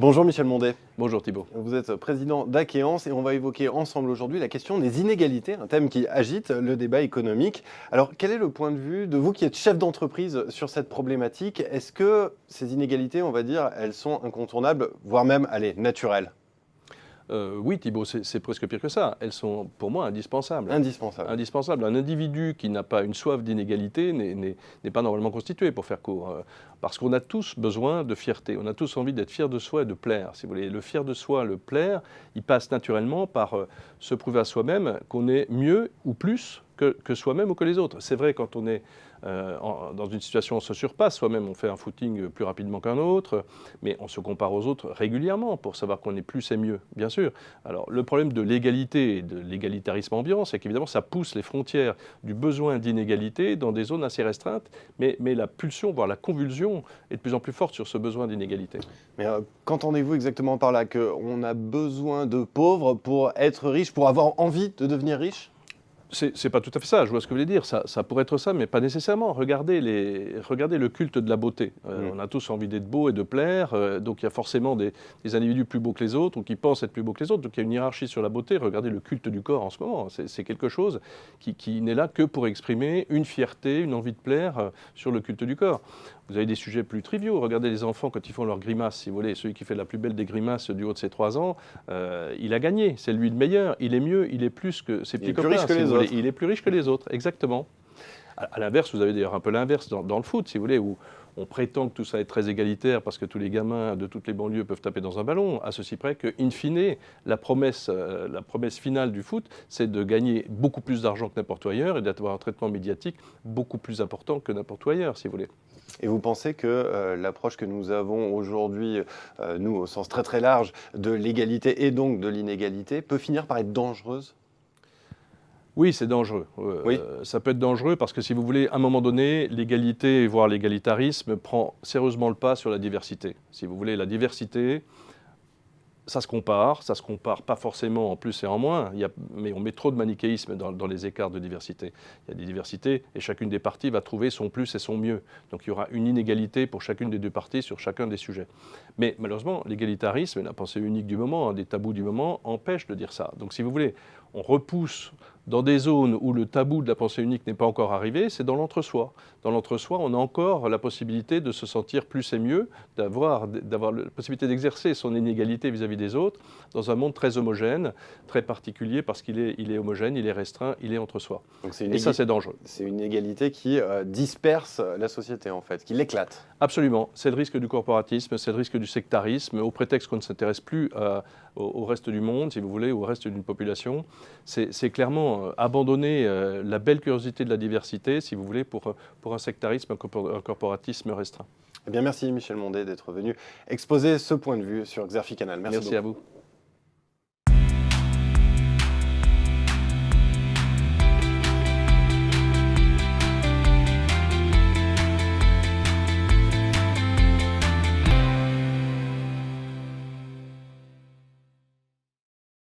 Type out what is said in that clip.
Bonjour Michel Mondet. Bonjour Thibault. Vous êtes président d'Aquéance et on va évoquer ensemble aujourd'hui la question des inégalités, un thème qui agite le débat économique. Alors quel est le point de vue de vous qui êtes chef d'entreprise sur cette problématique? Est-ce que ces inégalités, on va dire, elles sont incontournables, voire même, allez, naturelles? Oui Thibault, c'est presque pire que ça. Elles sont pour moi indispensables. Indispensables. Indispensables. Un individu qui n'a pas une soif d'inégalité n'est pas normalement constitué, pour faire court. Parce qu'on a tous besoin de fierté. On a tous envie d'être fiers de soi et de plaire, si vous voulez. Le fier de soi, le plaire, il passe naturellement par se prouver à soi-même qu'on est mieux ou plus que soi-même ou que les autres. C'est vrai quand on est dans une situation où on se surpasse soi-même, on fait un footing plus rapidement qu'un autre, mais on se compare aux autres régulièrement pour savoir qu'on est plus et mieux, bien sûr. Alors le problème de l'égalité et de l'égalitarisme ambiant, c'est qu'évidemment ça pousse les frontières du besoin d'inégalité dans des zones assez restreintes, mais la pulsion, voire la convulsion est de plus en plus forte sur ce besoin d'inégalité. Mais qu'entendez-vous exactement par là? Qu'on a besoin de pauvres pour être riche, pour avoir envie de devenir riche? C'est pas tout à fait ça, je vois ce que vous voulez dire, ça pourrait être ça, mais pas nécessairement. Regardez le culte de la beauté. On a tous envie d'être beau et de plaire, donc il y a forcément des individus plus beaux que les autres, ou qui pensent être plus beaux que les autres, donc il y a une hiérarchie sur la beauté. Regardez le culte du corps en ce moment, c'est quelque chose qui n'est là que pour exprimer une fierté, une envie de plaire sur le culte du corps. Vous avez des sujets plus triviaux, regardez les enfants quand ils font leurs grimaces, si vous voulez, celui qui fait la plus belle des grimaces du haut de ses 3 ans, il a gagné, c'est lui le meilleur, il est mieux, il est plus que ses petits copains. Il est plus riche que les autres. Il est plus riche que les autres, exactement. À l'inverse, vous avez d'ailleurs un peu l'inverse dans le foot, si vous voulez, où on prétend que tout ça est très égalitaire parce que tous les gamins de toutes les banlieues peuvent taper dans un ballon, à ceci près que, in fine, la promesse finale du foot, c'est de gagner beaucoup plus d'argent que n'importe où ailleurs et d'avoir un traitement médiatique beaucoup plus important que n'importe où ailleurs, si vous voulez. Et vous pensez que l'approche que nous avons aujourd'hui, nous au sens très très large, de l'égalité et donc de l'inégalité, peut finir par être dangereuse? Oui, c'est dangereux. Oui. Ça peut être dangereux parce que, si vous voulez, à un moment donné, l'égalité, voire l'égalitarisme, prend sérieusement le pas sur la diversité. Si vous voulez, la diversité, ça se compare pas forcément en plus et en moins, mais on met trop de manichéisme dans les écarts de diversité. Il y a des diversités et chacune des parties va trouver son plus et son mieux. Donc il y aura une inégalité pour chacune des deux parties sur chacun des sujets. Mais malheureusement, l'égalitarisme et la pensée unique du moment, des tabous du moment, empêchent de dire ça. Donc si vous voulez, on repousse dans des zones où le tabou de la pensée unique n'est pas encore arrivé, c'est dans l'entre-soi. Dans l'entre-soi, on a encore la possibilité de se sentir plus et mieux, d'avoir la possibilité d'exercer son inégalité vis-à-vis des autres dans un monde très homogène, très particulier parce qu'il est homogène, il est restreint, il est entre soi. Et ça, c'est dangereux. C'est une égalité qui disperse la société, en fait, qui l'éclate. Absolument. C'est le risque du corporatisme, c'est le risque du sectarisme, au prétexte qu'on ne s'intéresse plus au reste du monde, si vous voulez, au reste d'une population. C'est clairement abandonner la belle curiosité de la diversité, si vous voulez, pour un sectarisme, un corporatisme restreint. Eh bien, merci Michel Mondet d'être venu exposer ce point de vue sur Xerfi Canal. Merci beaucoup. À vous.